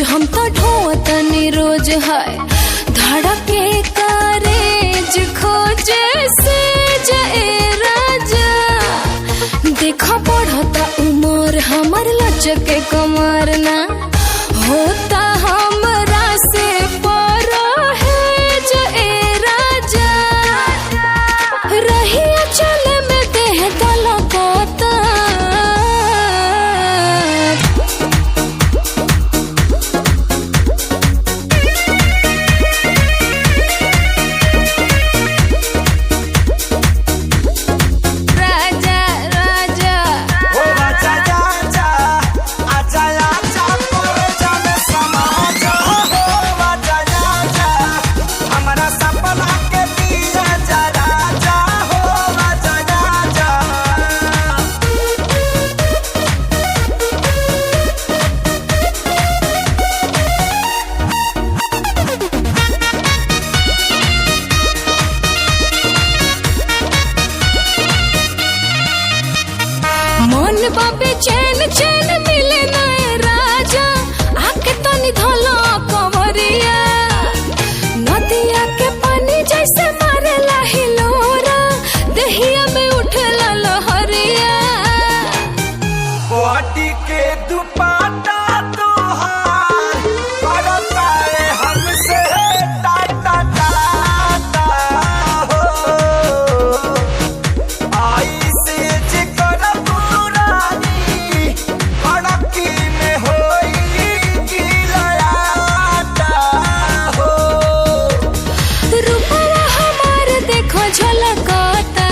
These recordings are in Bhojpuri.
हम तो ढोतनी रोज है धड़के कारेज खोजे से जाए राजा। देखो बढ़ता उमर हमर लचके कमर ना होता हमरा से पर है जाए राजा। रही चल में देह दलकता मन बाबे चैन चैन मिले ना राजा आके तनी धोलो कंवरिया। नदिया के पानी जैसे मारेला हिलोरा देहिया में उठला लहरिया। कोटी के दुपट्टा तोहार करता है हमसे टाटा टाटा हो। आई से जिकर पुरानी अड़की में होई गिलाता हो। रूपवा हमार देखो झलकता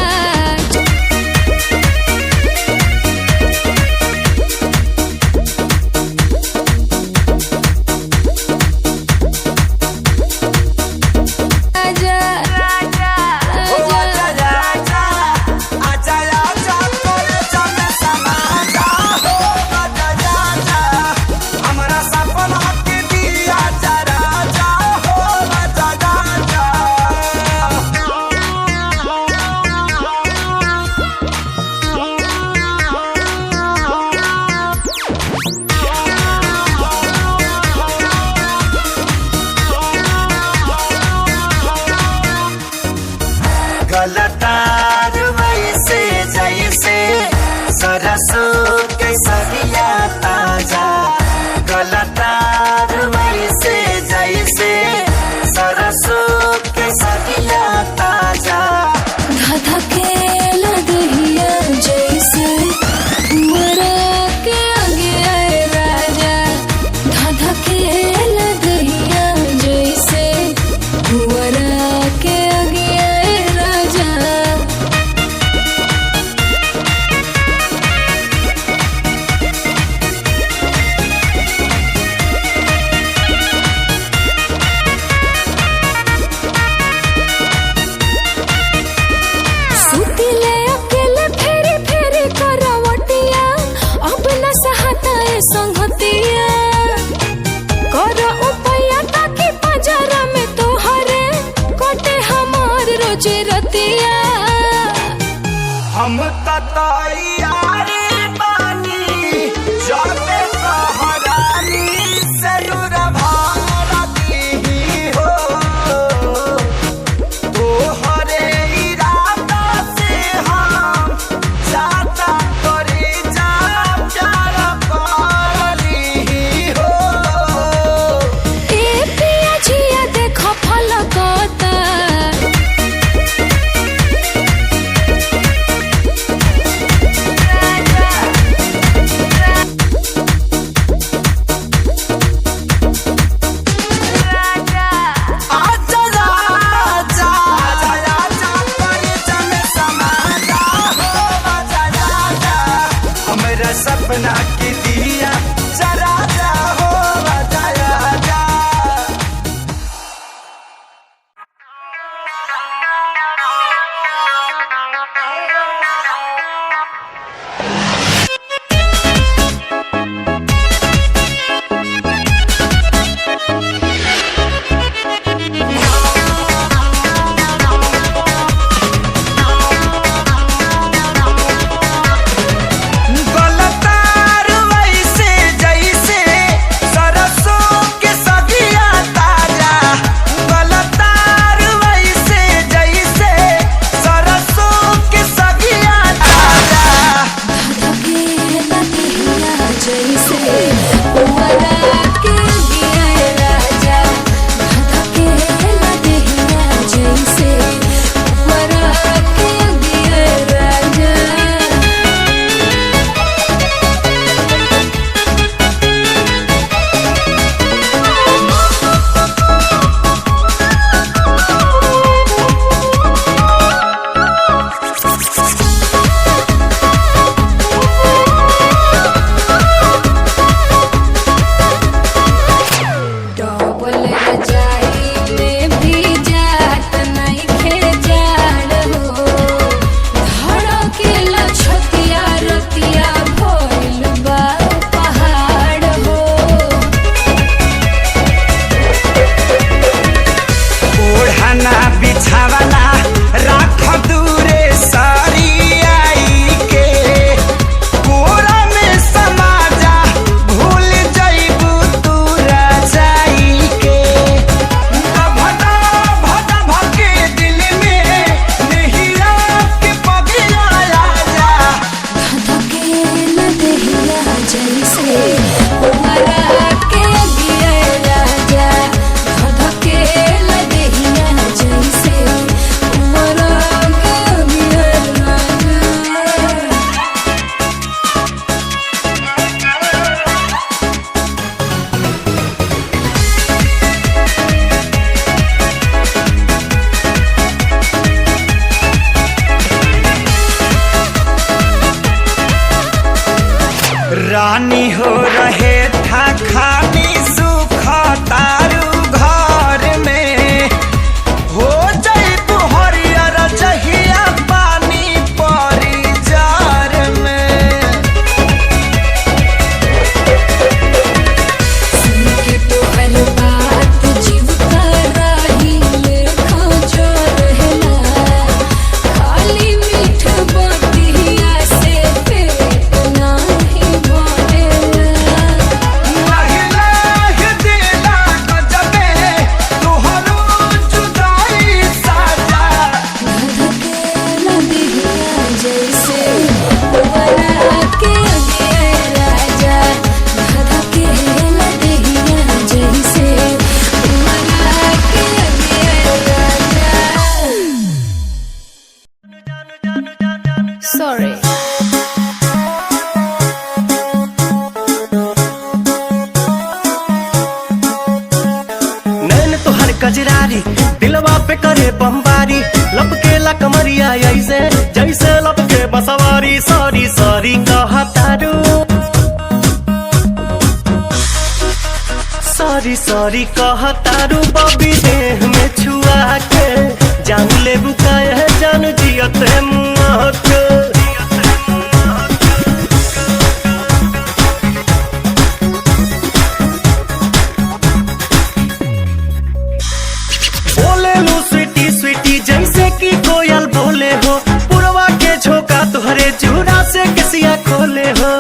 गलतार वैसे जैसे सरसों के सरिया ताजा। गलतार वैसे जैसे सरसों के सरिया ताजा। धधकेल दहिया जैसे मरा के आगे आए राजा। धधकेल दहिया जैसे मरा के आगे आए राजा। सुतिले अकेले फेरी फेरी करवटिया अब न सहता है संगतिया। करो उपाया ताकि पजरा में तोहरे कटे हमार रोजी रतिया। हम तैयारी बानी जाते सहरानी जरूर भारती हो। तोहरे इरादा से हम जाता करी जा प्यार पाली हो। ए पिया जिया देखो फलकता बिछावना राख दूरे सारी आई के कोरा में समाजा भूल जाइबू तू राजाई के भदा भदा भके दिल में नहिया के पगिया राजा धधके न देहिया जैसे तुम्हारा के अगिया राजा धधके न देहिया जैसे तुम्हारा के अगिया राजा। रानी हो रहे था खानी सुख तारू घर में हो जाई हरियर जहिया पानी परी जार में सुन के तोहर बात जीव का राही लेखा जो रहेला खाली मीठ बतिया से पेट नाही भरेला। लाहि लाहि दिला गजबे तोहरो जुदाई साजा धधके न देहिया जैसे तुम्हारा के अगिया राजा धधके न देहिया जैसे तुम्हारा के अगिया राजा। Sorry. नैन तोहर कजरारी दिलवा पे करे बमबारी लपकेला कमरिया ऐसे जैसे लपके बसवारी सॉरी सॉरी कहतारू सॉरी सॉरी कहतारू बबी देह में छुआ के जान ले बुकाय है जान जियत मुआ के बोले लू स्वीटी स्वीटी जैसे कि कोयल बोले हो पुरवा के झोंका तुहरे चूड़ा से किसिया खोले हो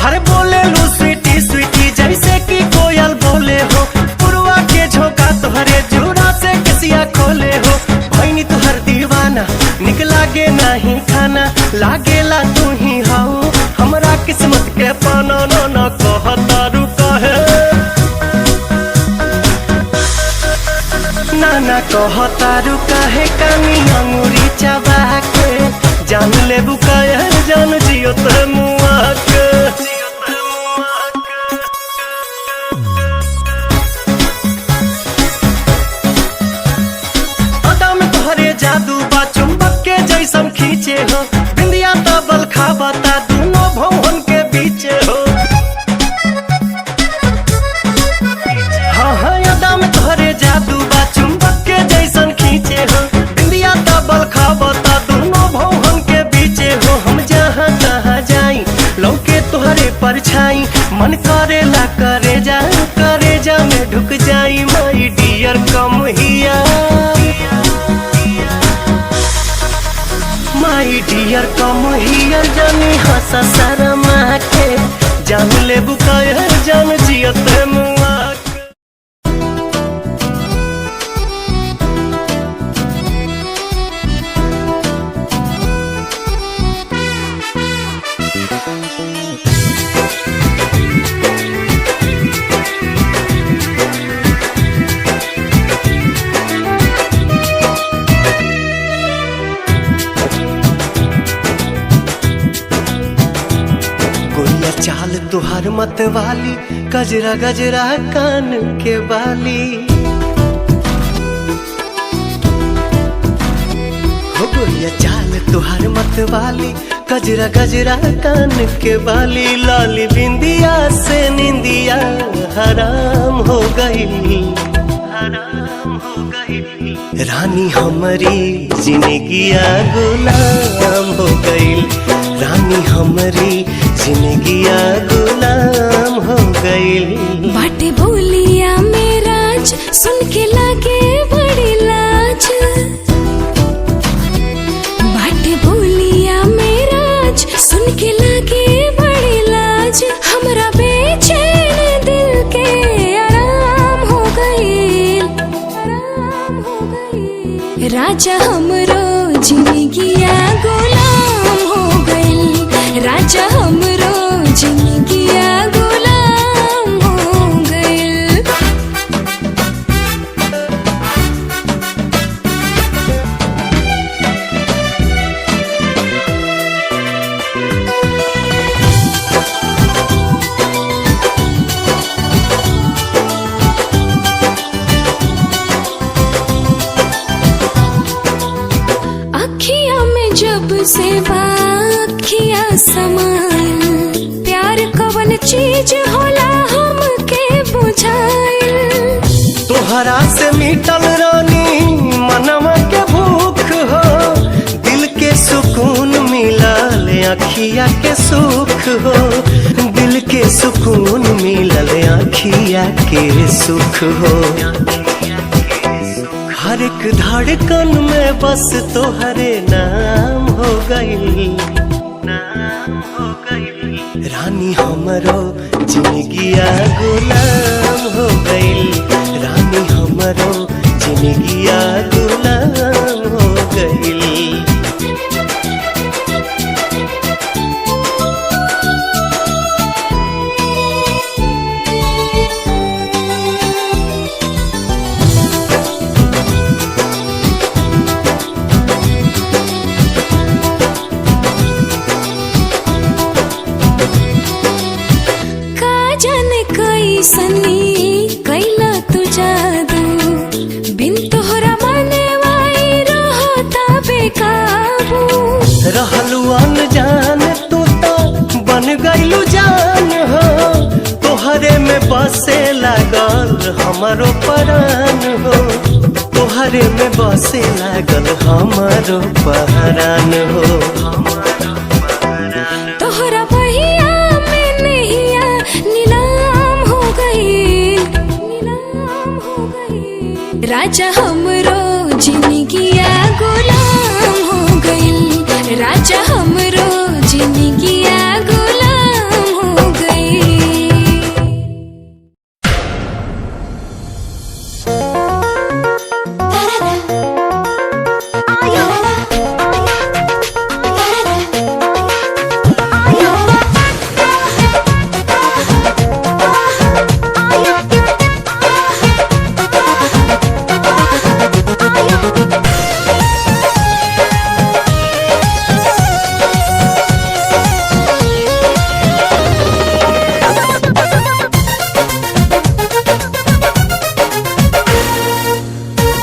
हर बोले लू स्वीटी स्वीटी जैसे कि कोयल बोले हो पुरवा के झोंका तुहरे चूड़ा से किसिया खोले हो भैनी तुहर दीवाना निक लागे नहीं खाना लागेला तू ही हाउ हमरा किस्मत के पाना न कहतारू कहे नाना कहतारू काहे कानी अंगूरी चबा के जान ले बुकाय जान जियो ते मुआ के अदा में तोहरे जादू बा चुंबक के जैसन खींचे हो बिंदिया तबल खाबता दोनों भवन के बीचे हो हाँ हाँ अदा में तोहरे जादू बा चुंबक के जैसन खींचे हो बिंदिया तबल खाबता दोनों भवन के बीचे हो हम जहाँ तहाँ जाई लौके तोहरे परछाई मन करेला करे जा में ढुक जाई माई डियर कम हिया माई डियर कम हिया जानी हंसा शर्मा के जान ले बुकाय जान जियत मुआ के। गोरिया चाल तुहार मत वाली गजरा गजरा कान के बाली हो गोरिया चाल तुहार मत वाली गजरा गजरा कान के बाली लाली बिंदिया से निंदिया हराम हो गई रानी हमारी जिंदगिया गुलाम हो गई रानी हमारी जिंदगिया गुलाम हो गई बाटे बोलिया मेरा आज सुन के लागे बड़ी लाज बाटे बोलिया मेरा आज सुन के लागे बड़ी लाज हमरा बेचैन दिल के आराम हो गई राजा हमरो जिंदगिया गुलाम हो गई राजा हमरो जिंदगिया गुलाम हो गई अखिया में जब से बाखिया समाइल प्यार कवन चीज होला हमके बुझाइल तोहरा से मिटल रानी मनवा के भूख हो दिल के सुकून मिलल अखिया के सुख हो दिल के सुकून मिलल अखिया के सुख हो हर एक धड़कन में बस तोहरे नाम हो गई रानी हमरो जिंदगिया गुलाम हो गई रानी हमरो जिंदगिया गुलाम हो गई सनी कैला तू जादू बिन तोहरा माने वाई रहता बेकाबू रहलू अनजान तू तो बन गईलू जान हो तोहरे में बसे लागल हमारो परान हो तोहरे में बसे लागल हमारो परान हो तोहरा बहिया में नैया नीलाम हो गई राजा हमरो जिंदगिया गुलाम हो गई राजा हमरो जिंदगिया गुलाम हो गई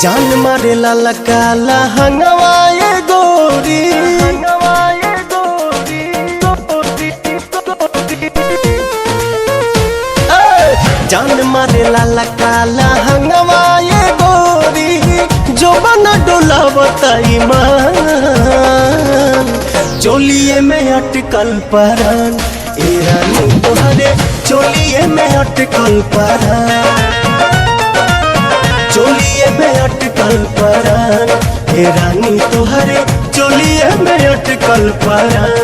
जान मारे लाला काला हंगवाए गोरी जान मारे लाला काला हंगवाए गोरी जो बना डोला बताई मान चोलिए में अटकल परान ए रानी तोहरे चोलिए में अटकल परान चोलिए में अटकल परान हे रानी तोहरे चोलिए में अटकल परान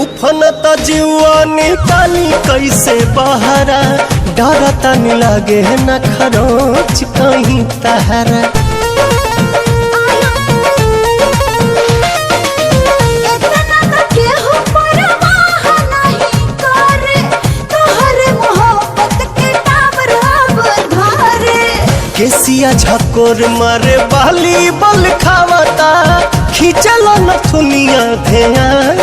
उफनता जीवा निकाली कैसे बहरा डरता नहीं लगे न खरोच कहीं तहरा केसिया झकोर मारे बाली बल खावता खींचल नथुनिया ध्यान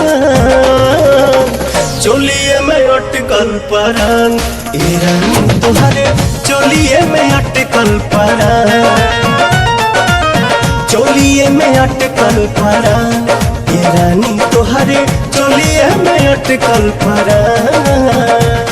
चोलिए में अटकल परान ए रानी तोहरे चोलिए में अटकल परान अटकल परान, ये रानी तोहरे चोलिए में अटकल परान।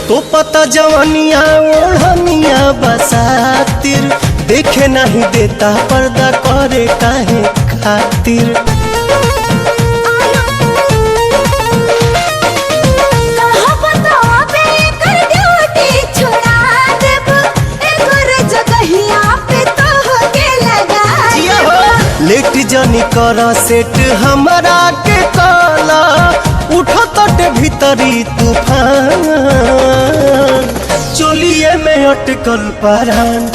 तो पता जवनिया ओढ़निया बसातिर, देखे नहीं देता पर्दा करे काहे खातिर। लेट जनी कर सेट हमरा के काला, उठो तट भीतरी तूफान, चोलिए में अटकल परान,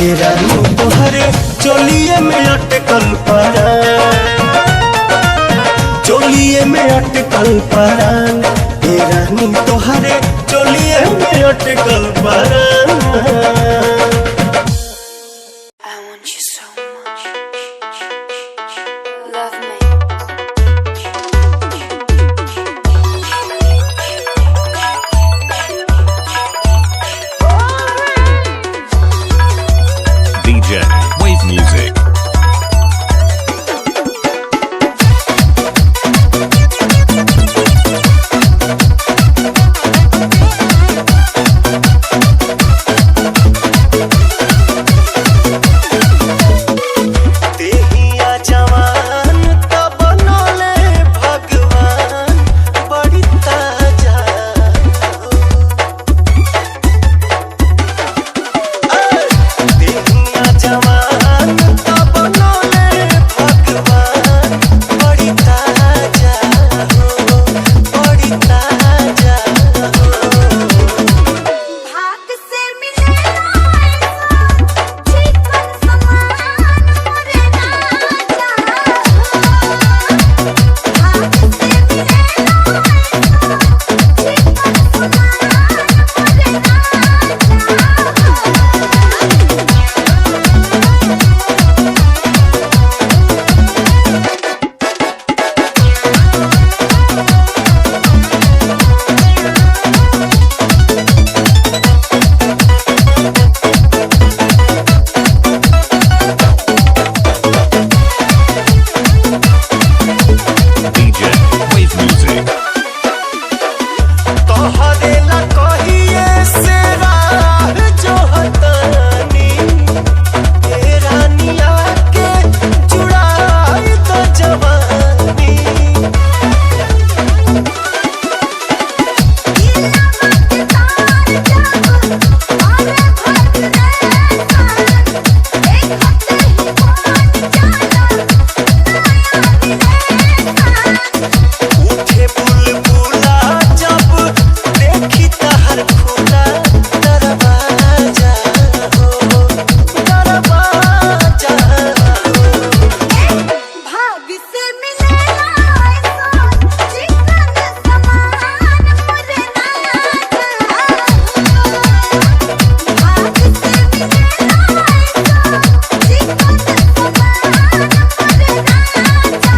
ए रानी तोहरे चोलिए में अटकल परान, चोलिए में अटकल परान, ए रानी तोहरे चोलिए में अटकल परान। I want you so much. Love me. DJ Wave Music. देहिया जवान त बनले भगवान, बड़ी ताजा हो। देहिया जवान त बनले भगवान, बड़ी ताजा हो, बड़ी ताजा हो। भाग से मिलेला चिकन समान मोरे राजा, भाग से मिलेला चिकन DJ Wave Music. तोहरे ला कहिए से राह जोहतानी, ए रानिया के जुड़ाई तो जवानी। उठे बुलबुला जब देखी तहर खुला दरवाजा हो, दरवाजा हो। भाग से मिलेला चिकन समान मोरे राजा, भाग से मिलेला चिकन समान मोरे राजा।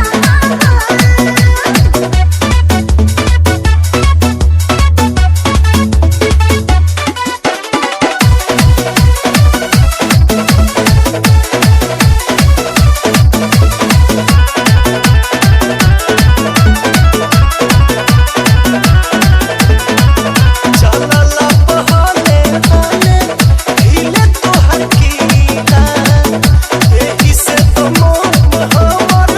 चलला बहाने हाने हिले तोहर कीला, एही से तो मोह हमर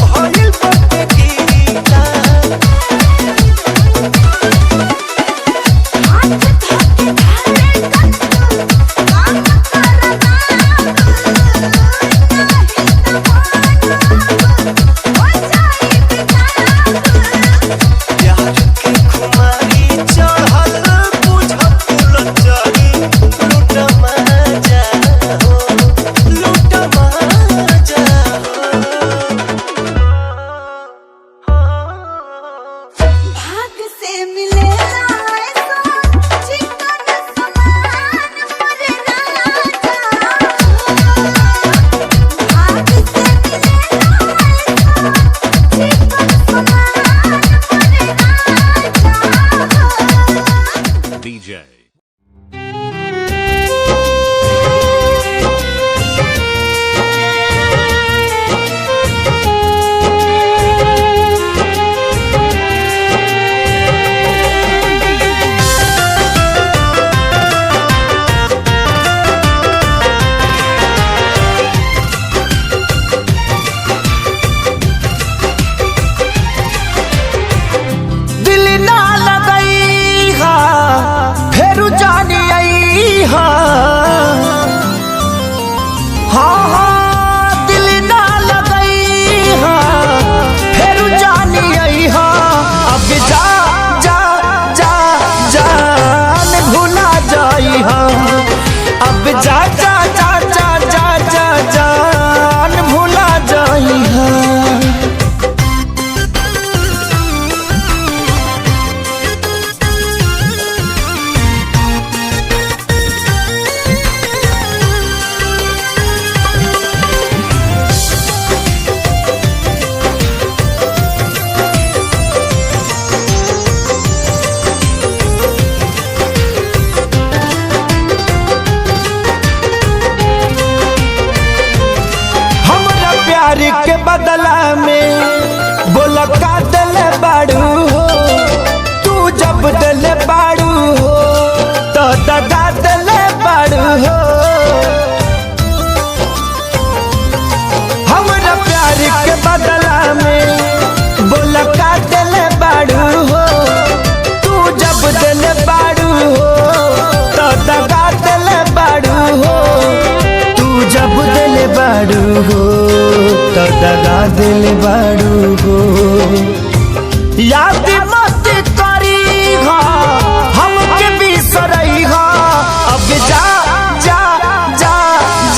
भइल बाटे गीला। हाथ धोके धारे कत्तू काम करना, नहीं तमान हो जाई बेताब। प्यार के खुमारी चढ़ल बुझत लचरी, लूट मजा हो, लूट मजा हो। भाग से मिलेला चिकन बाड़ू हो। याद मत करी हा हमके बिसरई हा, अब जा जा जा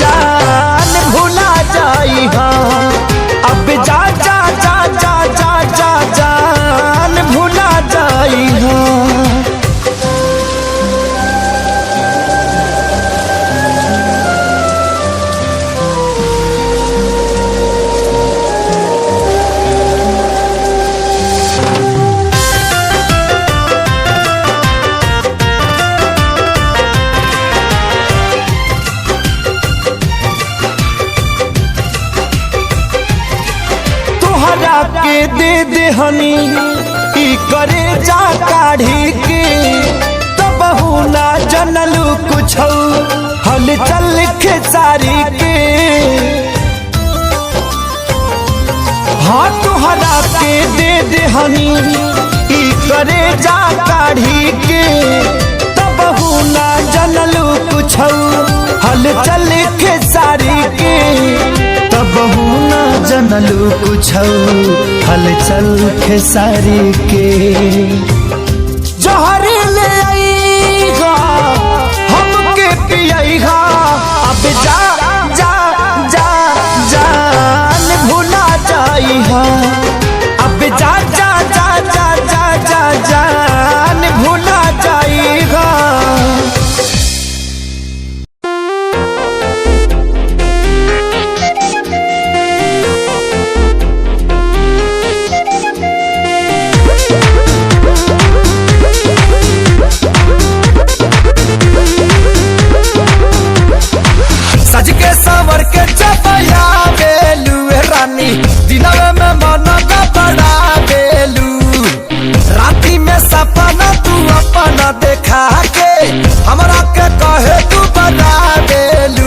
जान भुला जाई हा, अब जा जा जा जा जा जा जान भुला जाई हा। तोहरा के दे दे हनी ई करे जा काढ़ी के, तब ना जनलू कुछ हल चल खेसारी के। हाँ तोहरा के दे दे हनी ई करे जा काढ़ी के, तब ना जनलू कुछ हल चल खेसारी के, तब ना जनलू कुछ हलचल खेसारी के। जहर ले आईगा हमके पियईगा, अब जा जा जा जान भुला जाईहा, अब जा जा जा जा जा जा जान भुला जाईगा। सज के सवर के चपया बेलू रानी, दिनवे में मन का बड़ा बेलू, राती में सपना तू अपना देखा के हमरा के कहे तू बड़ा बेलू।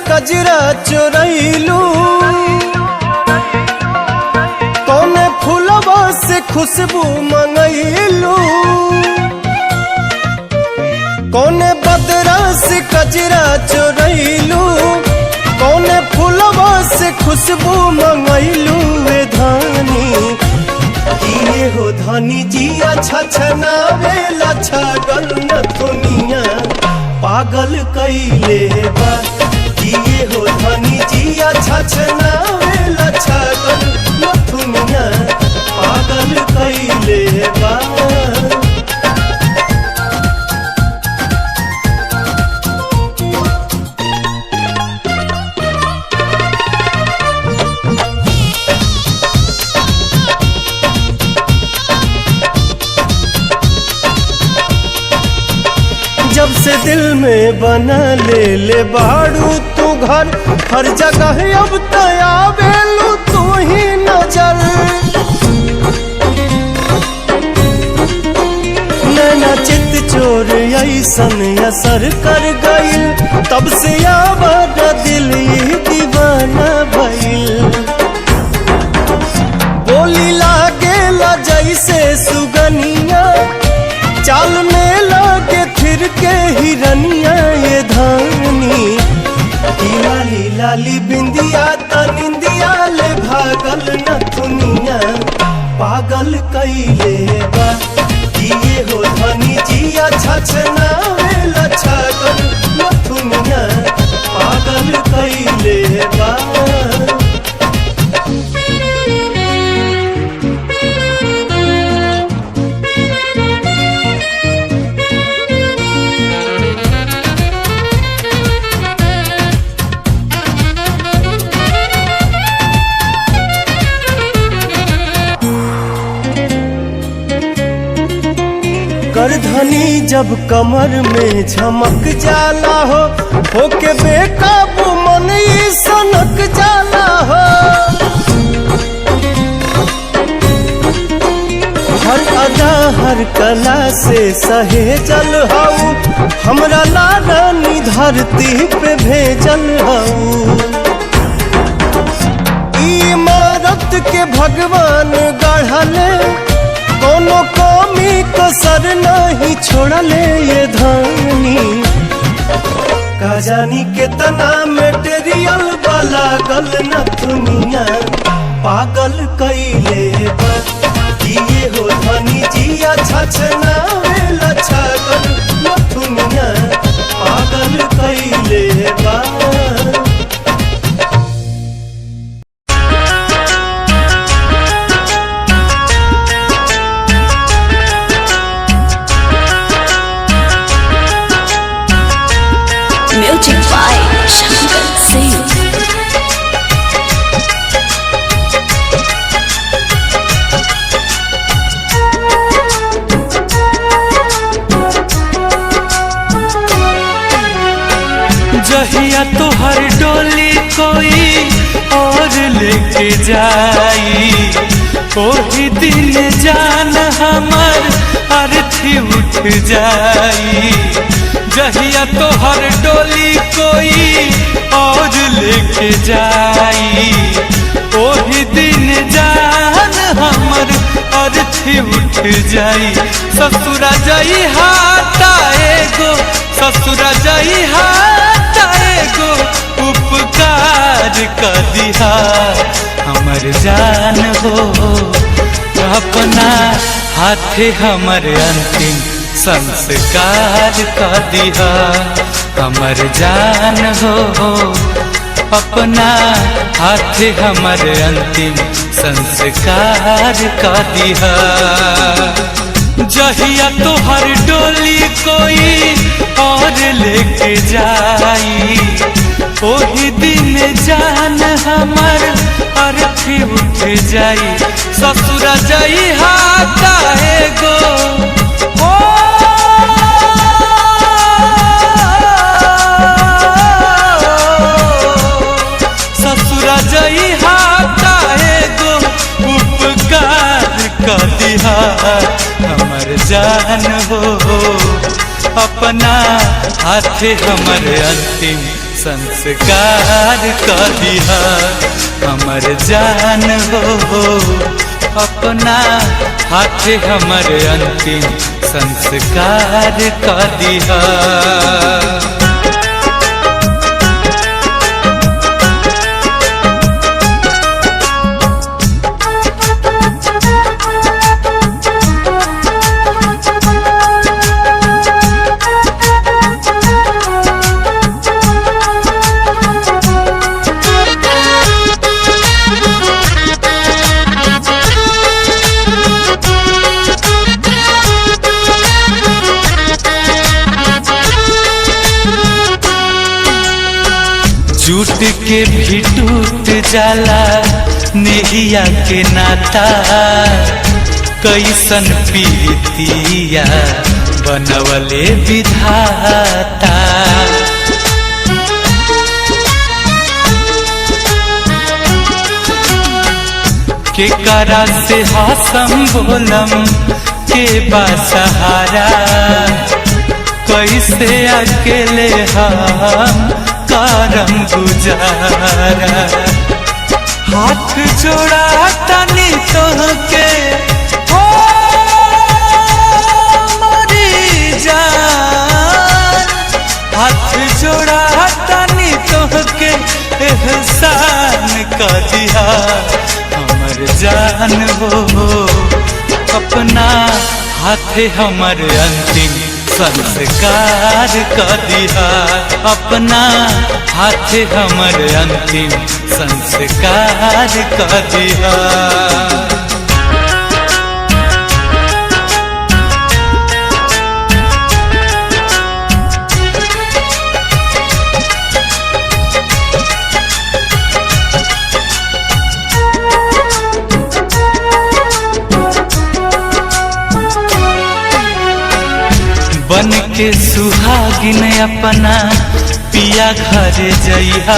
कजरा चोरैलू कौने फूलवा से खुशबू मंगैलू कौने बदरा से कजरा चोरैलू कौने फूलवा से खुशबू मंगैलू वे धानी किए हो धानी जिया छछनावे लछगल न दुनिया पागल कैले बा किए हो धानी जिया छछनावे लछगल न दुनिया पागल कैले बा। जब से दिल में बना ले बाड़ू तू घर हर जगह अब तया बेलू तू ही नजर नैना चित चोर ऐसन असर कर गइल तब से आवाज दिल ही दीवाना भइल बोली लागेला जैसे सुगनिया चाल में लागे फिर के हिरनिया ये धानी लाली लाली बिंदिया तनिंदिया ले भागल न दुनिया पागल कैले बा किए हो धनी जिया छछनावे लछगल न दुनिया पागल कैले बा। करधनी जब कमर में झमक जाला हो के बेकाबू मन ही सनक जाला हो हर अदा हर कला से सहेजल हऊ हमरा लारानी धरती पे भेजल हऊ इमारत के भगवान गढ़ले कोनो कमी कसर नहीं छोड़ले ये धानी का जानी कितना मेटेरियल वाला गल न दुनिया पागल कैले बा किए हो धनी जिया छछनावे लछगल न दुनिया पागल कैले बा। Music by Shankar Singh. जहिया तो हर डोली कोई और लेके जाई कोई दिन जान हमर अर्थी उठ जाई जहिया तो हर डोली कोई और लेके जाई कोई दिन जान हमर अर्थी उठ जाई ससुरा जाई हाटाए गो ससुरा जाई हाटाए गो उपकार कर दिहा हमर जान हो अपना हाथे हमर अंतिम संस्कार कर दिहा हमर जान हो अपना हाथे हमर अंतिम संस्कार कर दिहा जहिया तो हर डोली कोई और लेके जाई ओही दिन जान हमर अर्थी उठ जाई ससुरा जाई हाटाए गो ससुरा जाई हाटाए गो उपकार कर दिहा हमर जान हो अपना हाथे हमर अंतिम संस्कार कर दिहा हमर जान हो अपना हाथ हमर अंतिम संस्कार कर दिहा। झूठ के भी टूट जाला नेहिया के नाता, कैसन पीतिया बनवले विधाता। के करा से हासम बोलम के बासहारा, कैसे अकेले हम करम गुजारा। हाथ जोड़ा तनी तोहके हो मोरी जान, हाथ जोड़ा तनी तोहके एहसान कर दिया हमर जान हो। अपना हाथ हमर अंतिम संस्कार कर दिया, अपना हाथ हमर अंतिम संस्कार कर दिया। बन के सुहागिन अपना पिया घर जइहा,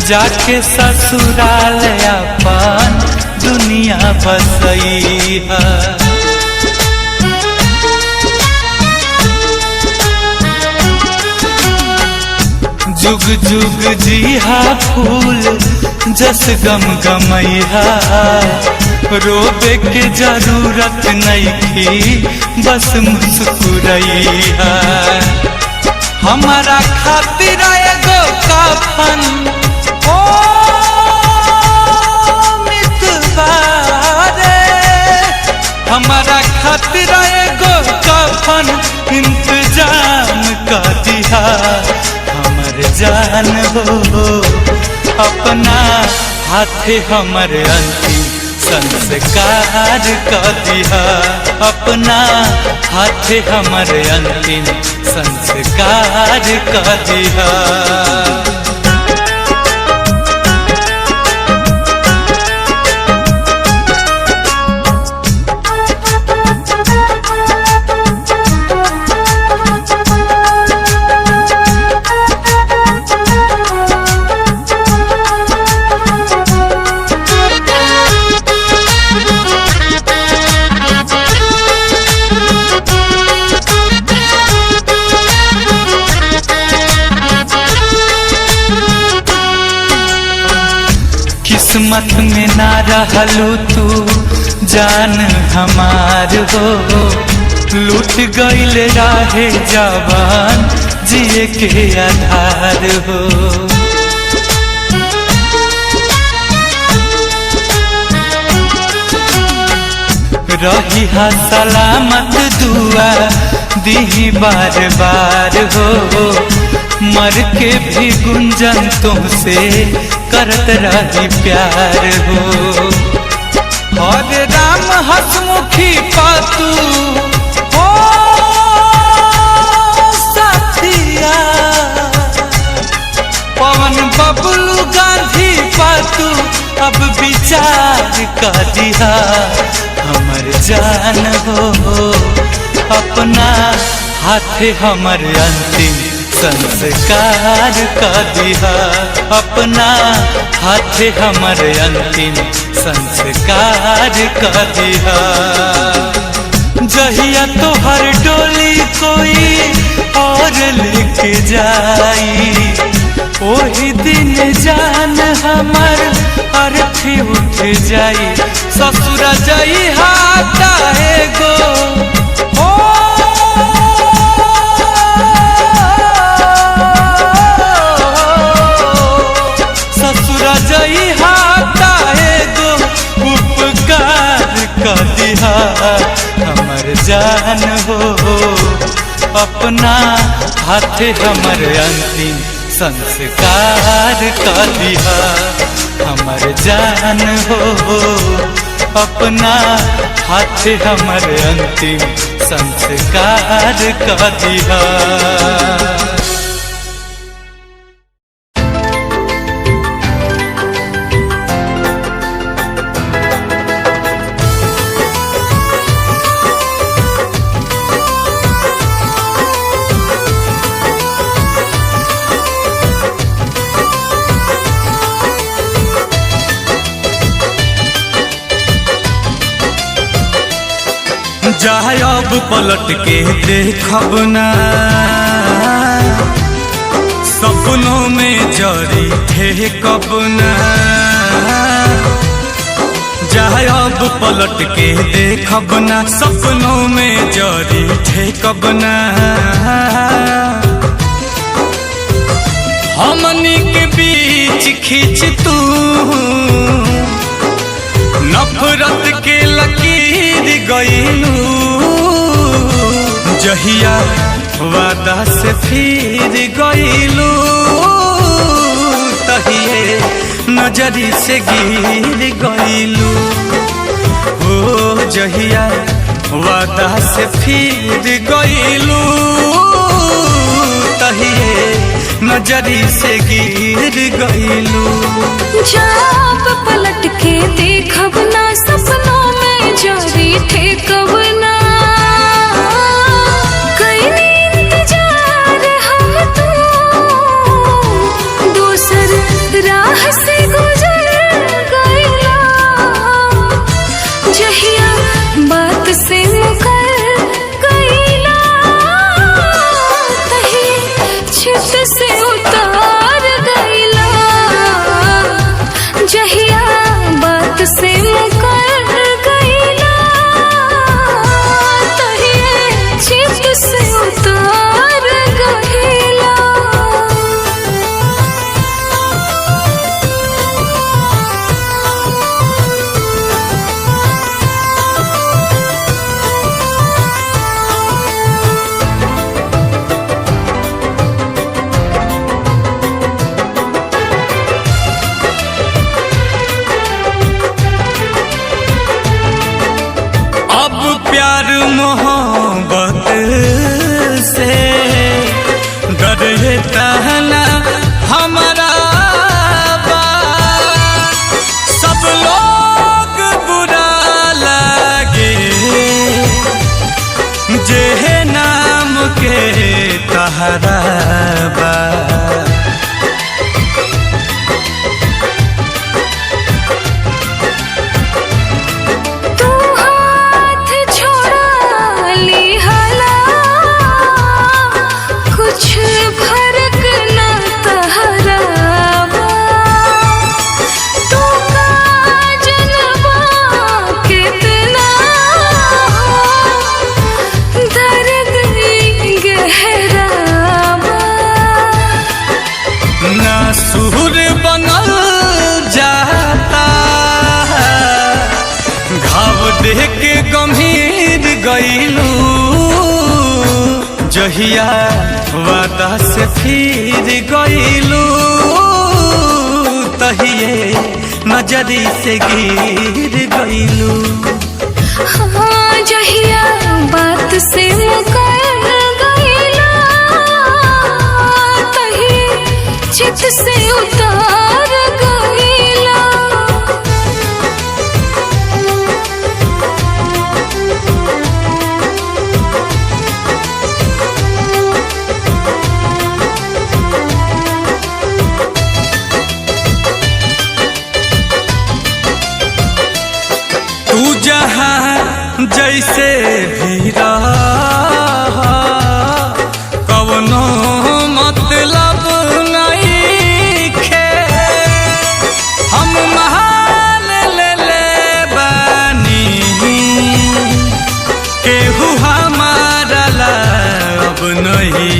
जाके ससुराल अपन दुनिया बसइहा। जुग जुग जीहा फूल जस गम गमैहा, रोबे के जरूरत नहीं बस मुस्कुरैहा। हमारा खातिर एगो कफन ओ मितवा रे, हमारा खातिर एगो कफन इंतजाम कर दिया हमर जान हो। अपना हाथ हमर अंतिम संस्कार कर दिया, अपना हाथ हमर अंतिम संस्कार कर दिया। किस्मत में ना रहलू तू जान हमार हो, लूट गईल राहे जवान जिए के आधार हो। रही हा सलामत दुआ दी बार बार हो, मर के भी गुंजन तुमसे करत रही प्यार हो। और राम हसमुखी पातू हो साथिया, पवन बबलू गांधी पातू अब विचार कर दिया हमर जान हो। अपना हाथ हमर अंतिम संस्कार कर दिया, अपना हाथ हमर अंतिम संस्कार कर दिया। जहिया तोहर डोली कोई और लेके जाई, ओही दिन जान हमर अर्थी उठ जाई ससुर जाई हाटा एगो ओ ससुर जाई हाटा एगो उपकार कर दिहा हमर जान हो अपना हाथ हमर अंतिम संस्कार कर दिहा हमर जान हो अपना हाथ हमर अंतिम संस्कार कर दिहा। जाए अब पलट के देखब ना सपनों में जरी थे कब ना जाए अब पलट के देखब ना सपनों में जरी थे कब ना हमनी के बीच खींच तू नफरत के लकीर गईलू जहिया वादा से फिर गईलू तहिए नजरी से गिर गईलू ओ जहिया वादा से फिर गईलू तहिए नजरी से गिर गईलू। जब पलट के देखब ना सपनों में जरी ठेकब ना कईनी इंतजार हम तो दूसर राह से गुजर गईला जहिया बात से मुकर गईला तही छित से उतार गईला जहिया बात से मुकर गईला तहिए चित से उतार गईला। प्यार मोहब्बत से डरता ना हमारा सब लोग बुरा लगे जे नाम के तहरा बा सुर बनल जाता घाव देख के गंभीर गईलू जहिया वादा से फिर गईलू तहिए नजरी से गिर गईलू हाँ जहिया बात से मुकर गईला तही चित से उतार गईला। तू जहाँ जैसे भी रह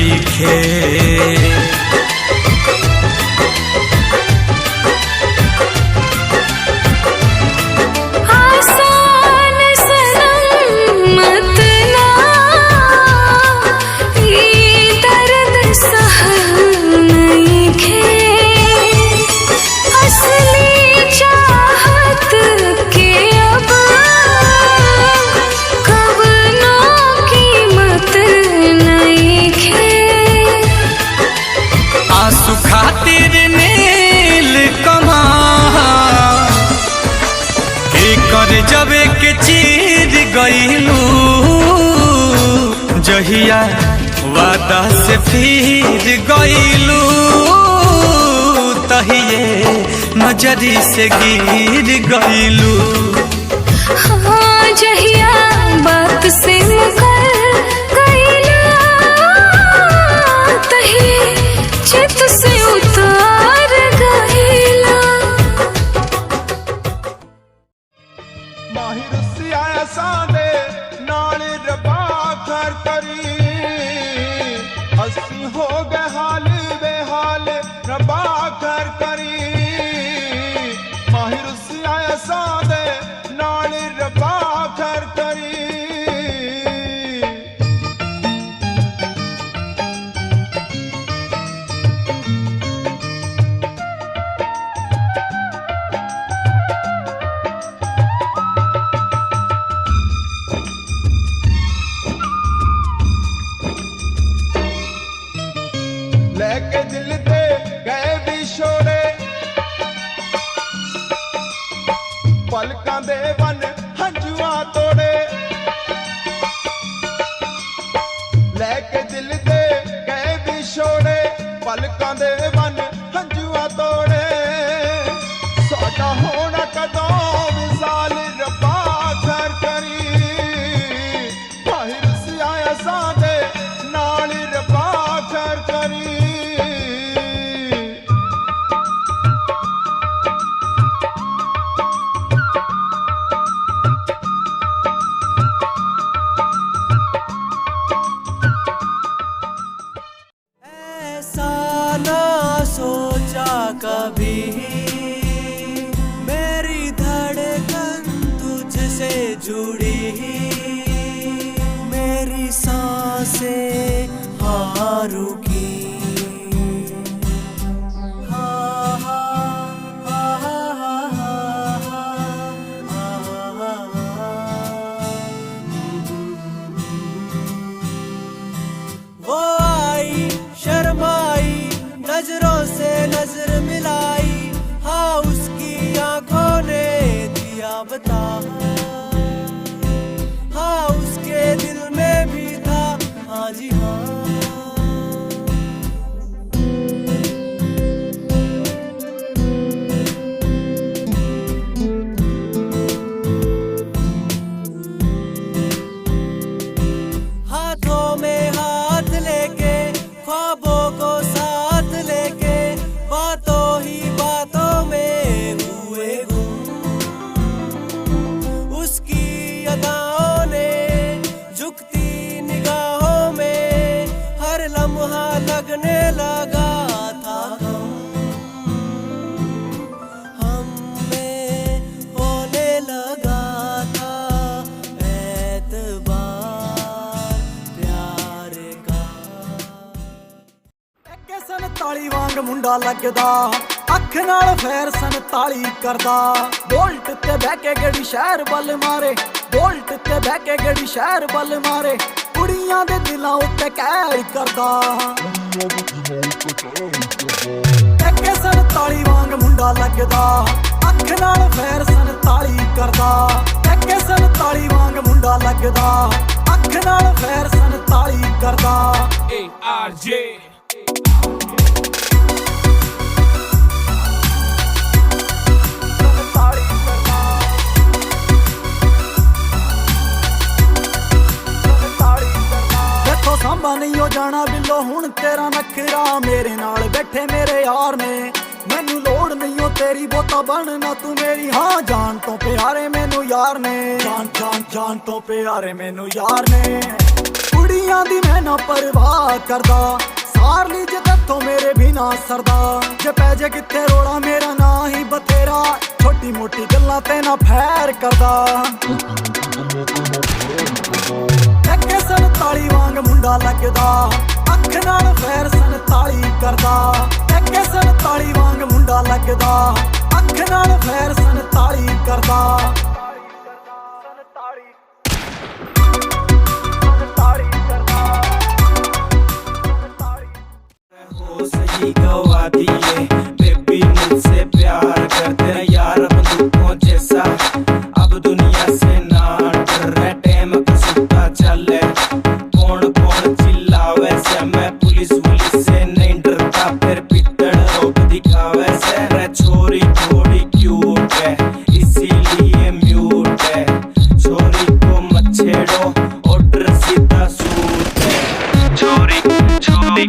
नईखे। आसान सनम मत ना ये दर्द सहल नईखे। असली चाहत के अब कवनो कीमत नईखे। आंसू खातिर नील कमा के कर जबे के चीर गईलू। जहिया वादा से फिर गईलू तहिए नजरी से गिर गईलू। हाँ जहिया बात से मुकर गईला तही चित से उतार गईला। माहिर सिया सादे नाल रबा कर करी। हसी हो गए हाल बेहाल रबा कर करी। माहिर सिया सादे नाल रबा कर करी। लेके दिल दे गए विछोड़े पलकां दे वन हंजुआ तोड़े। लेके दिल दे गए विछोड़े पलकां दे वन हंजुआ तोड़े। साडा होना कदों विसाल रब्बा खैर करी। माहिर सिया सादे नाल रब्बा खैर करी। ऐसा ना सोचा कभी मेरी धड़कन तुझसे जुड़ी। मेरी सांसें हाँ रुकी। हाँ हाँ हाँ हाँ हाँ हाँ वो आई शर्माई नजरों से नजर मिलाई। हाँ उसकी आंखों ने दिया बता। हाँ उसके दिल में भी था हाँ जी हाँ। हाथों में हाथ लेके ख्वाबों को साथ लेके बातों ही बातों में हुए गुम। उसकी अदाओं ने झुकती निगाहों में हर लम्हा लगने लगा था गम। हमें होने लगा था एतबार प्यार का। टक्के 47 वांग मुंडा लगदा अख नाल फैर 47 करदा। बोल्ट ते बह के गड़ी शहर बल मारे। बोल्ट ते बह के गड़ी शहर बल मारे। कुड़ियां दे दिलां उत्ते कहर करदा। टक्के 47 वांग मुंडा लगदा अख नाल फैर 47 करदा। टक्के 47 वांग मुंडा लगदा अख नाल फैर 47 करदा। ARJ सांबा नहीं हो जाना बिल्लो हुण तेरा नखरा। मेरे नाल बैठे मेरे यार ने मैनू लोड़ नहीं हो तेरी बोता बनना तू मेरी। हाँ जान तो प्यारे मैनू यार ने। जान जान जान तो प्यारे मैनू यार ने। कुड़ी दुनिया दी मैं ना परवाह करदा, सार ली जे तत्थों मेरे भी ना सरदा। जे पैजे किथे रोड़ा मेरा ना ही बथेरा, छोटी मोटी गल्लां ते ना फैर करदा। एके 47 वांग मुंडा लगदा, अख नाल फैर 47 करदा। एके 47 वांग मुंडा लगदा, अख नाल फैर 47 करदा। सही गवा दिए बेबी मुझसे प्यार करते हैं यार बंदूकों जैसा। अब दुनिया से ना डर रहे, टाइम का सुता चले। कौन कौन चिल्लावे से, मैं पुलिस से नहीं डरता, फिर पिटड़ रोक दिखावे से। रे छोरी थोड़ी क्यूट है इसीलिए म्यूट है, छोरी को मत छेड़ो ऑर्डर सीधा सूट है। छोरी छोरी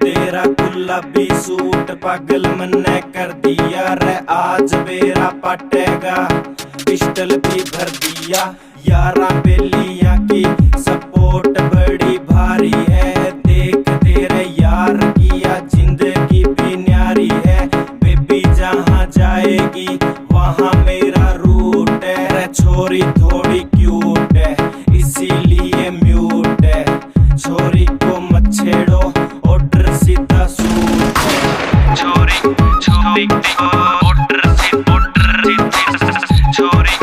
तेरा गुलाबी सूट पागल मन्ने कर दिया रे, आज मेरा पटेगा पिस्टल भी भर दिया। यारा बेलिया की सपोर्ट बड़ी भारी है, देख तेरे यार किया जिंदगी भी न्यारी है। बेबी जहाँ जाएगी वहाँ मेरा रूट है। रे छोरी थोड़ी क्यूट है इसीलिए म्यूट है, छोरी को मत छेड़ो ऑर्डर सीधा सूट है। छोरी छोरी ऑर्डर से छोरी छोरी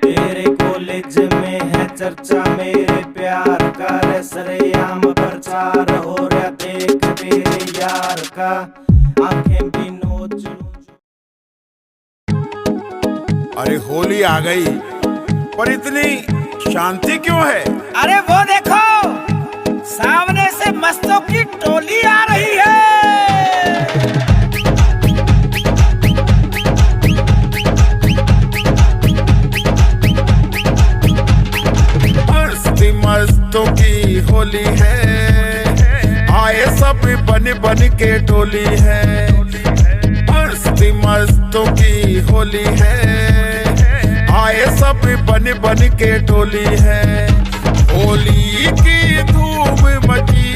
तेरे कॉलेज में है चर्चा मेरे प्यार का, रे सरेआम प्रचार हो रहा देख तेरे यार का। आंखें भी नोच लूं। अरे होली आ गई पर इतनी शांति क्यों है? अरे वो देखो सामने से मस्तों की टोली आ रही है। मस्ती मस्तों की होली है, आए सब बन बन के टोली है। मस्ती मस्तों की होली है, आए सब बन बन के टोली है। होली की धूम मची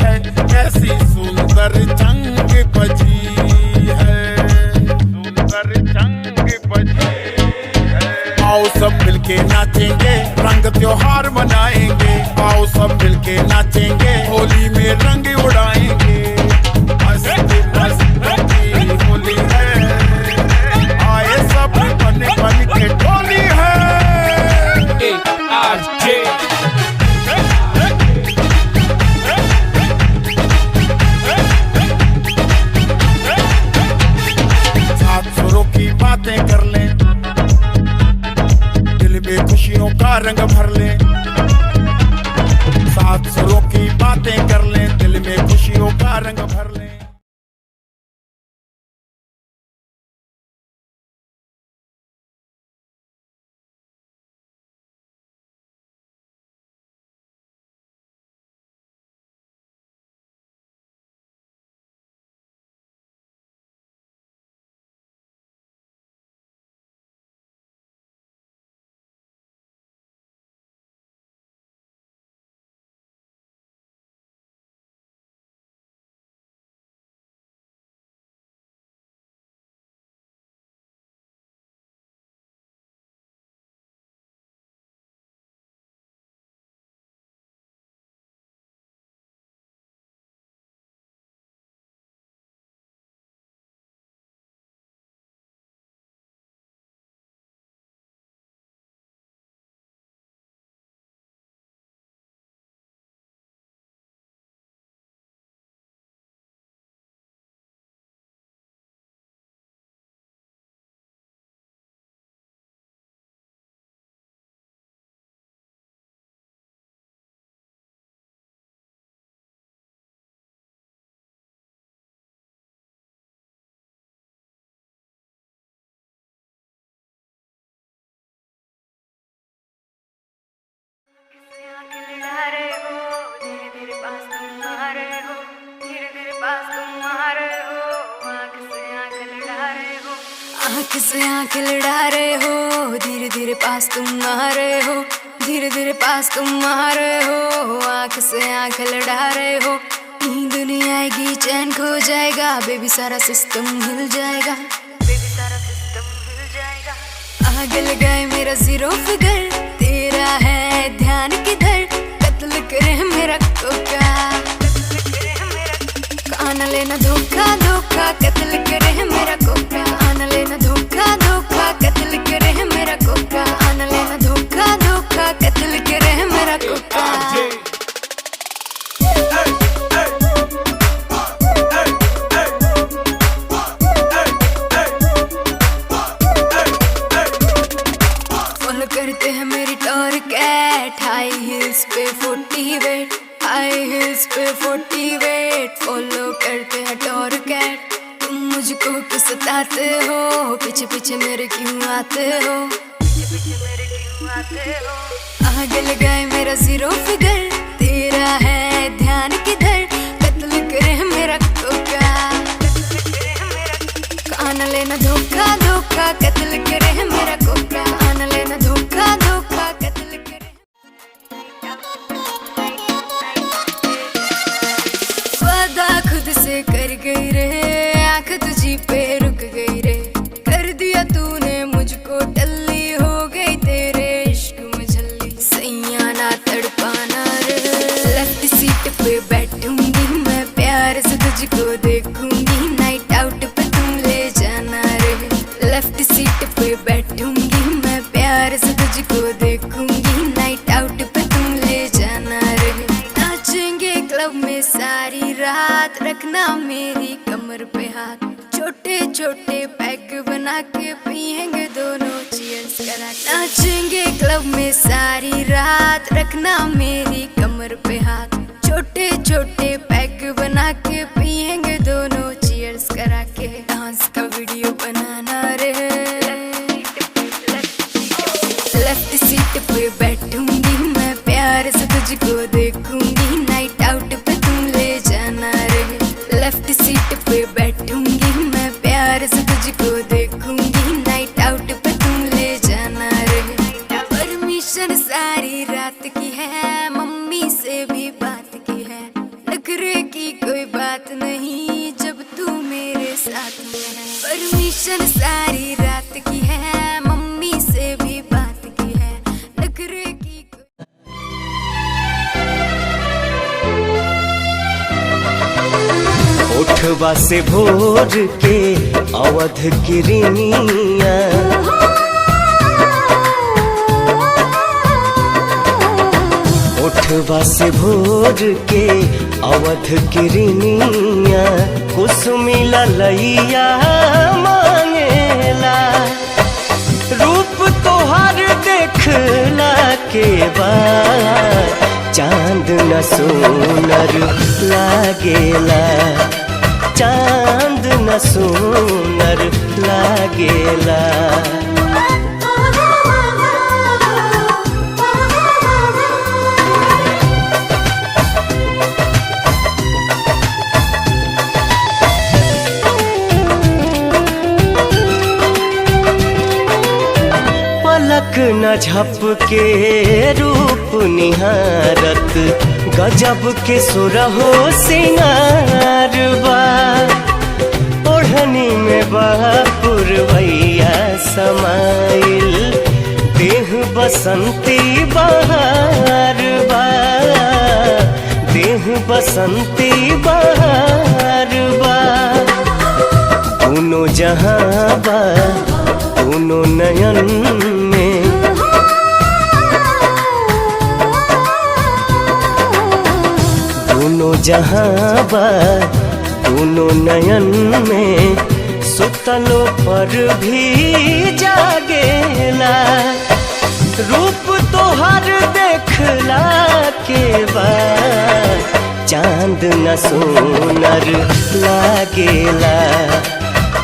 है, ऐसी सुंदर जंग बजी है, सुंदर जंग बजी है। आओ सब मिलके नाचेंगे, रंग त्योहार मनाएंगे। आओ सब मिलके नाचेंगे, होली में रंग उड़ाएंगे। मस्ती मस्ती की होली है, आए सब बन बन के टोली है। ARJ साथ सुरों की बातें कर लें, दिल में खुशियों का रंग भर लें। साथ सुरों की बातें कर लें, दिल में खुशियों का रंग भर लें। आंख से आंख लड़ा रहे हो, धीरे धीरे पास तुम आ रहे हो, धीरे धीरे पास तुम आ रहे हो, आंख से आंख लड़ा रहे हो। नींद नहीं आएगी, चैन खो जाएगा, बेबी सारा सिस्टम हिल जाएगा, बेबी सारा सिस्टम हिल जाएगा। आग लगाए मेरा जीरो फिगर, तेरा है ध्यान किधर, कत्ल करे मेरा कोका, आना लेना धोखा धोखा, कत्ल करे मेरा कोका, आना लेना धोखा धोखा, कत्ल करे मेरा कोका, आना लेना धोखा धोखा, कत्ल करे मेरा कोका। फॉलो करते हैं मेरी टॉर कैट, हाई हिल्स पे 40 वेट, हाई हिल्स पे 40 वेट, फॉलो करते हैं टॉर कैट। तुम मुझको क्यों सताते हो, पीछे पीछे मेरे क्यों आते हो, पीछे पीछे मेरे क्यों आते हो। आग लगाए मेरा जीरो फिगर, तेरा है ध्यान किधर, कत्ल करे मेरा कोका, आना लेना धोखा धोखा, कत्ल करे मेरा कोका, आना लेना धोखा धोखा, कत्ल करे। वादा खुद से कर गई रे, आंख तुझी पे रुक गई रे, कर दिया तूने मुझको टल्ली, हो गई तेरे इश्क में झल्ली, सैया ना तड़पाना रे। लेफ्ट सीट पे बैठूंगी मैं, प्यार से तुझको देखूंगी, नाइट आउट पे तुम ले जाना रे। लेफ्ट सीट पे बैठूंगी मैं, प्यार से तुझको देखूंगी, नाइट आउट पे तुम ले जाना रे। नाचेंगे क्लब में सारी रात, रखना मेरी कमर पे हाथ, छोटे छोटे पैग बना के पिएंगे दोनों चीयर्स करा। नाचेंगे क्लब में सारी रात, रखना मेरी कमर पे हाथ, छोटे छोटे पैग बना के पिएंगे दोनों चीयर्स करा के। डांस का वीडियो बनाना रे, लेफ्ट सीट पे बैठूंगी मैं, प्यार से तुझको देखूंगी, नाइट आउट पे तुम ले जाना रे। लेफ्ट सीट पे बैठूंगी मैं, प्यार से तुझको देखूंगी, नाइट आउट पे तुम ले जाना रे। परमिशन सारी रात की है, मम्मी से भी बात की है, नखरे की कोई बात नहीं जब तू मेरे साथ में है। परमिशन सारी रात की है, मम्मी से भी बात की है, नखरे की ओठवा से भोर के अवध किरनिया, ओठवा से भोर के अवध किरनिया, कुसुमी ललैया मांगेला, रूप तोहर देखला के बाद चांद न सोनर लागेला, चांद न सोनर लागेला। पलक न झपके रूप निहारत, गजब के सुरहो सिंगार बा, ओढ़नी में पुरवैया समाइल, देह बसंती बहार बा, देह बसंती बहार बा। दोनों जहां बा दोनों नयन में, दोनों जहां बा दोनों नयन में, सुतलो पर भी जागेला, रूप तोहर देखला के बाद चांद न सोनर लागेला,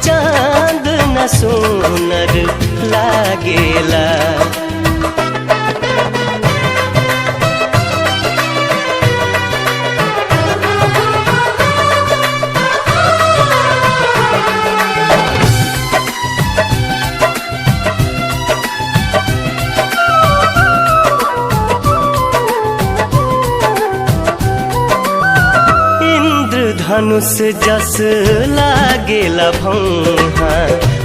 चांद न सोनर लागेला। धनुष जस लागेला भौहा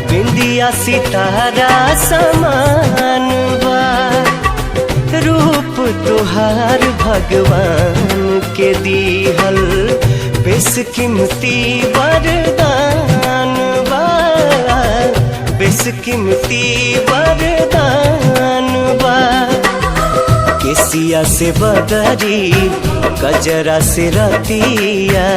बिंदिया सितारा समान बा रूप तुहार भगवान के दीहल बेशकीमती वरदान बा बेशकीमती वरदान बा केसिया से बदरी गजरा से रतिया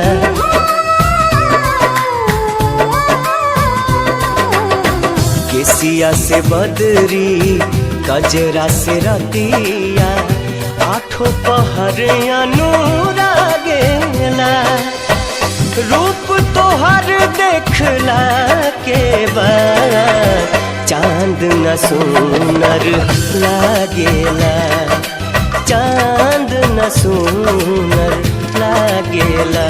केसिया से बदरी गजरा से रतिया आठों पहर अनुरागेला रूप तोहर देखला के बाद चांद न सुनर लागेला चांद न सुनर लागेला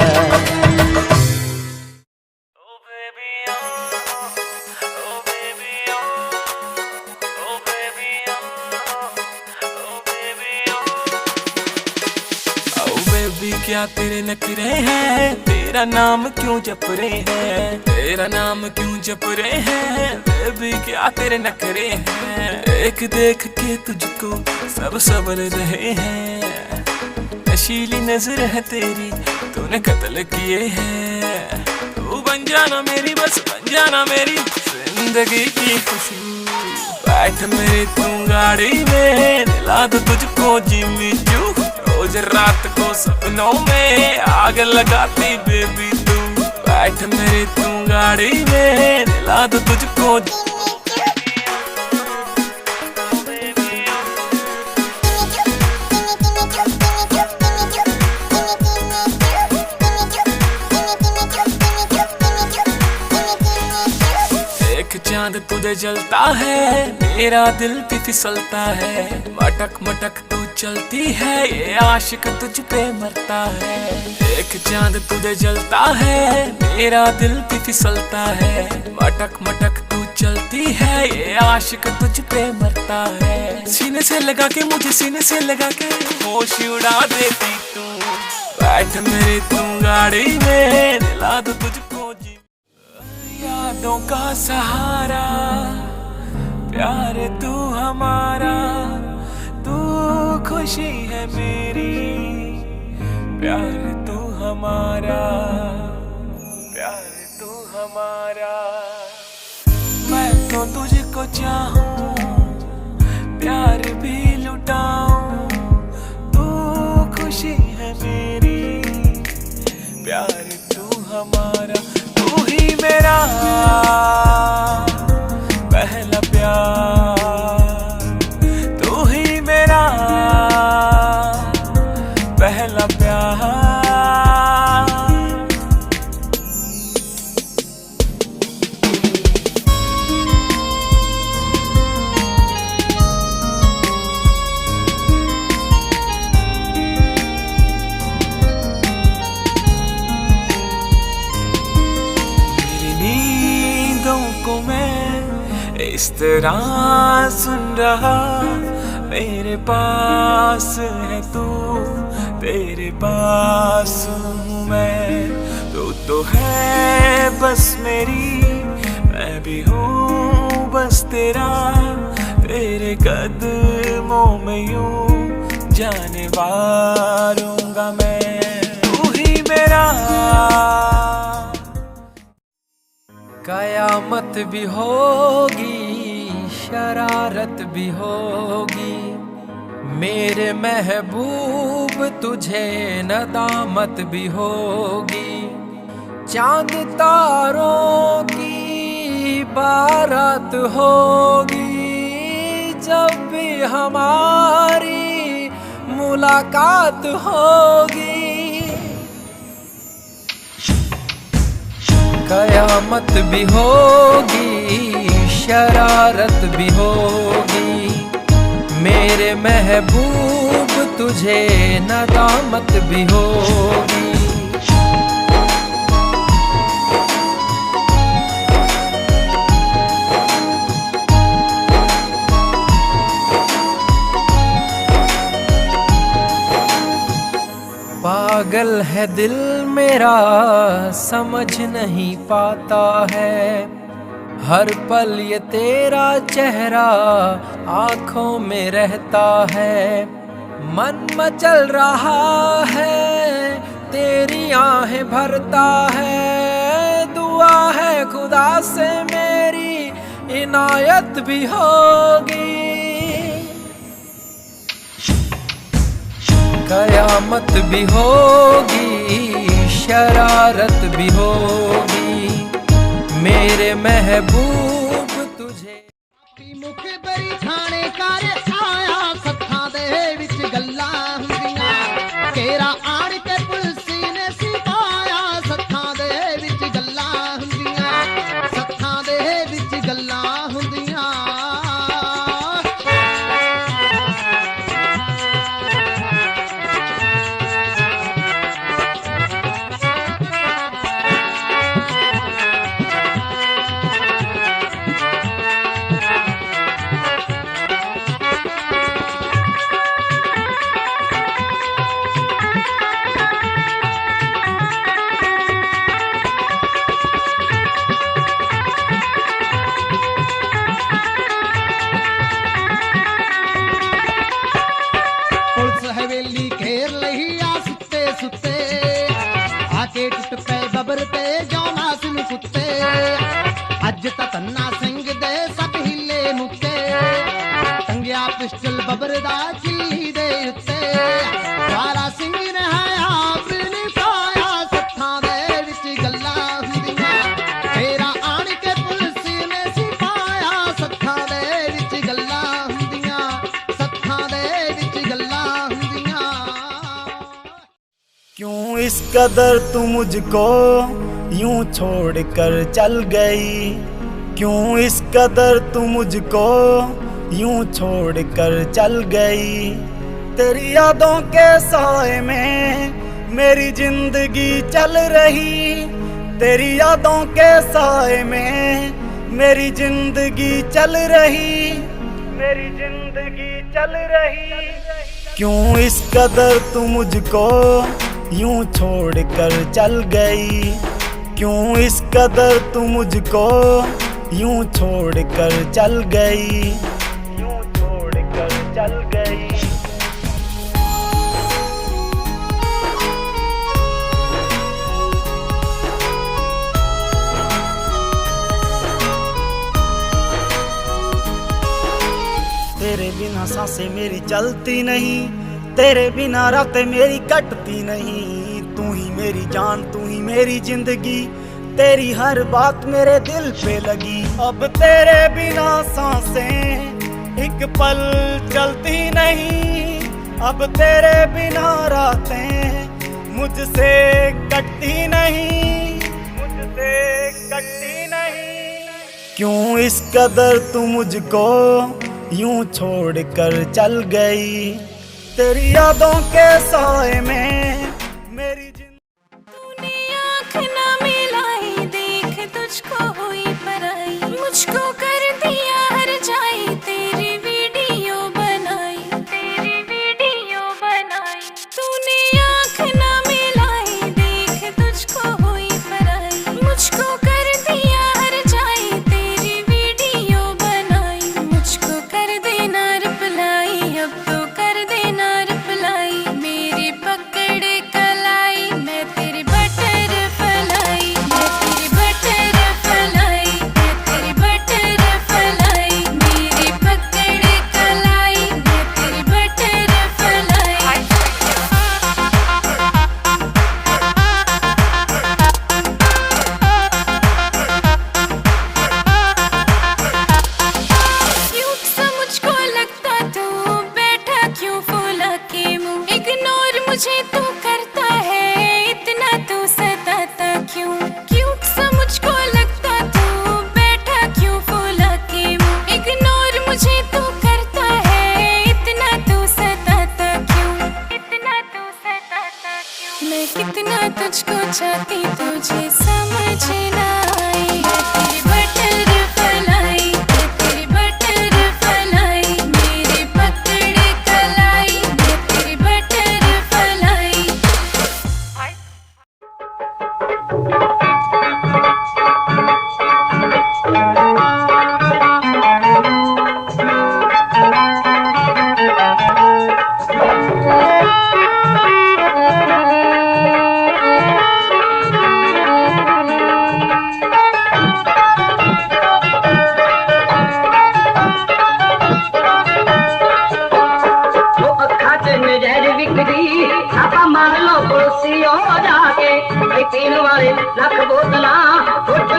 क्या तेरे नखरे हैं, तेरा नाम क्यों जप रहे हैं, तेरा नाम क्यों जप रहे हैं, बेबी क्या तेरे नखरे हैं। एक देख के तुझको सब सबर रहे हैं, नशीली नजर है तेरी तूने कत्ल किए हैं। तू बन जाना मेरी बस बन जाना मेरी जिंदगी की खुशबू। बैठ मेरी तू गाड़ी में दिला दो तुझको जिम्मी चू। रोज रात को सपनों में आग लगाती बेबी तू। बैठ मेरी तू गाड़ी में दिला दो तुझको। चांद तुझे जलता है मेरा दिल भी फिसलता है। मटक मटक तू चलती है ये आशिक तुझ पे मरता है। एक चांद तुझे जलता है मेरा दिल भी फिसलता है। मटक मटक तू चलती है ये आशिक तुझ पे मरता है। सीने से लगा के मुझे सीने से लगा के होश उड़ा देती तू। बैठ मेरी तू गाड़ी में दिला दो तुझको यादों का सहारा। प्यार तू हमारा तू खुशी है मेरी। प्यार तू हमारा प्यार तू हमारा। मैं तो तुझको चाहूं प्यार भी लुटाऊं तू खुशी है मेरी। प्यार तू हमारा तू ही मेरा पहला प्यार। तू ही मेरा पहला प्यार। इस तरह सुन रहा मेरे पास है तू। तेरे पास हूँ मैं तू तो है बस मेरी। मैं भी हूँ बस तेरा तेरे कदमों में यूं जाने वारूंगा मैं। तू ही मेरा कयामत भी होगी शरारत भी होगी। मेरे महबूब तुझे नदामत भी होगी। चांद तारों की बारात होगी जब भी हमारी मुलाकात होगी। कयामत भी होगी शरारत भी होगी। मेरे महबूब तुझे नदामत भी होगी। पागल है दिल मेरा समझ नहीं पाता है, हर पल ये तेरा चेहरा आँखों में रहता है। मन मचल रहा है, तेरी आहें भरता है, दुआ है खुदा से मेरी इनायत भी होगी, कयामत भी होगी, शरारत भी होगी, मेरे महबूब तुझे। मुख बरी थाने कर आया सत्था दे विच गल्लां हुंदियां, तेरा आण के पुलसी ने सिपाया सत्था दे विच गल्लां हुंदियां, सत्था दे विच गल्लां हुंदियां। हवेली घेर लही आ सुते सुते, आके टुट पे बबर ते जौना सिन कुत्ते, अज ता तन्ना सिंह दे सब हिले मुक्के, टंगिया पिस्टल बबर दा चिल्ली दे उत्ते, सारा सिंह ने हाया बिन पाया सत्थां दे विच गल्लां हुंदियां, तेरा आण के पुलिस ने सिपाया सत्थां दे विच गल्लां हुंदियां, सत्थां दे विच गल्लां। क्यों इस कदर तू मुझको यूं छोड़ कर चल गई, क्यों इस कदर तू मुझको यूं छोड़ कर चल गई, तेरी यादों के साए में मेरी जिंदगी चल रही, तेरी यादों के साए में मेरी जिंदगी चल रही, मेरी जिंदगी चल रही। क्यों इस कदर तू मुझको यूं छोड़ कर चल गई, क्यों इस कदर तू मुझको यूं छोड़ कर चल गई, यूं छोड़ कर चल गई। तेरे बिना सांसें मेरी चलती नहीं, तेरे बिना रातें मेरी कटती नहीं, तू ही मेरी जान, तू ही मेरी जिंदगी, तेरी हर बात मेरे दिल पे लगी। अब तेरे बिना सांसें एक पल चलती नहीं, अब तेरे बिना रातें मुझसे कटती नहीं, मुझसे कटती नहीं। क्यों इस कदर तू मुझको यूं छोड़ कर चल गई, तेरी यादों के साए में मेरी तूने आँख ना मिलाई, देख तुझको हुई पराई, मुझको कर दिया हर जाई, तेरी वीडियो बनाई, तेरी वीडियो बनाई। तूने आँख ना मिलाई, देख तुझको हुई पराई, मुझको कर दिया हर जाई, तेरी वीडियो बनाई, मुझको कर देना रिप्लाई, अब तो कर देना रिप्लाई, मेरी पकड़ कलाई, मैं तेरी बटर फलाई, मैं तेरी बटर फलाई, मैं तेरी बटर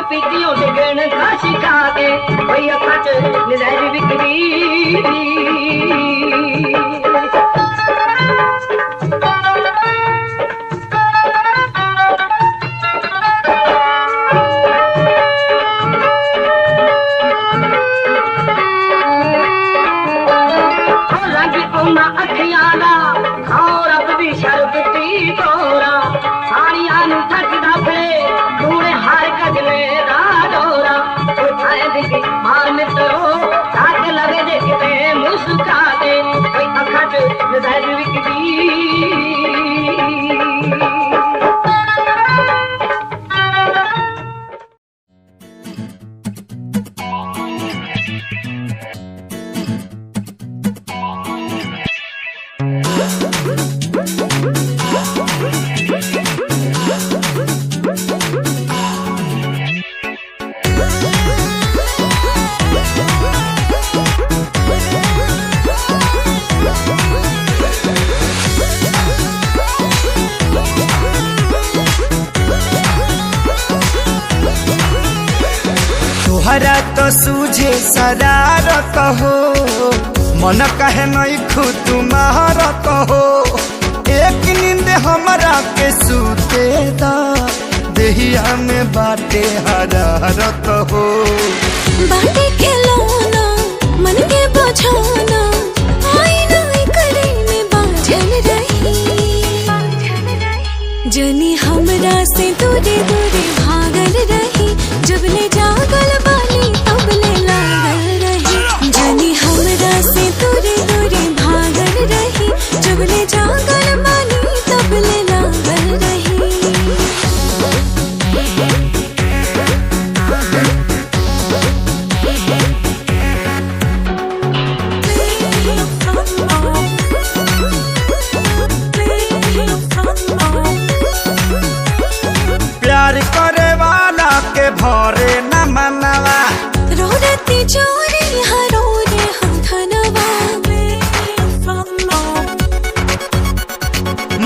पीतियों से गण का शिका के भैया खच निजारी बिक्री अखियाला और अब भी शरबती तोरा साड़ियां नु थकदा फिरे तूने हार कजले दा डोरा उठाए दिखी मार मित्रो साथ लगे देखते मुस्का दे कोई अखट नजर विकदी तोहरा तो सूझे शरारत हो मन कहे नहीं खुद तुम्हारत हो एक नींद हमरा के सूते दा देहिया में बाटे हरारत हो बाटे खिलौना मन के बुझाना आईना करे में बाझल रही जनी हमरा से दूरे दूरे भागल रही जब ले जागल बानी तब ले लागल रही जनी हमरा से दूरे दूरे भागल रही जब ले जागल बानी तब ले लागल रही प्यार करे वाला के भरे न मनवा रो रती चोरी हरो रे हम धनवा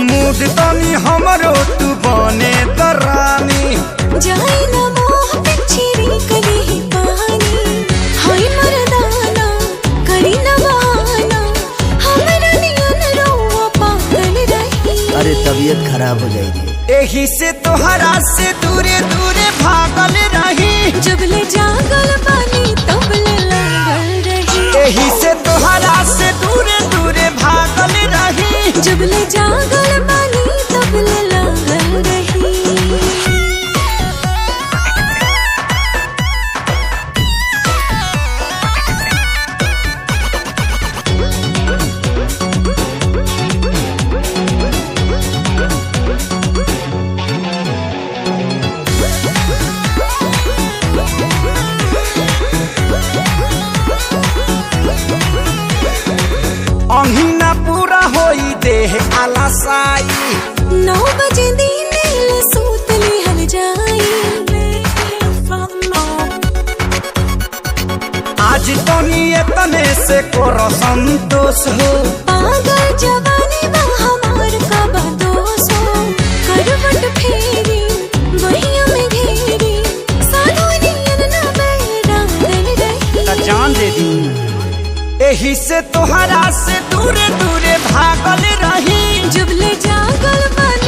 मूड तनी हमरो तू बने दरानी जाई न मोह पिछरी कली ही पानी हाय मरदाना करी न बहाना हमरा नियन रोवा पागल रही अरे तबीयत खराब हो जाएगी एही से तोहरा से दूरे दूरे भागल रही जब ले जागल बानी तब ले लागल रही एही से तोहरा से दूरे दूरे भागल रही जब ले जागल बानी तब ले लागल रही अहिना पूरा होई देह आलसाई 9 बजे दिन ले सूत लिहल जाई आज तनी एतने से कोरो संतोष हो पागल जवानी बा हमार का बदोस हो करवट फेरी बहिया में घेरी साधु नियन न बैरागल रही जान दे दी एही से तोहरा से दूरे दूरे भागल रही जब ले जागल बन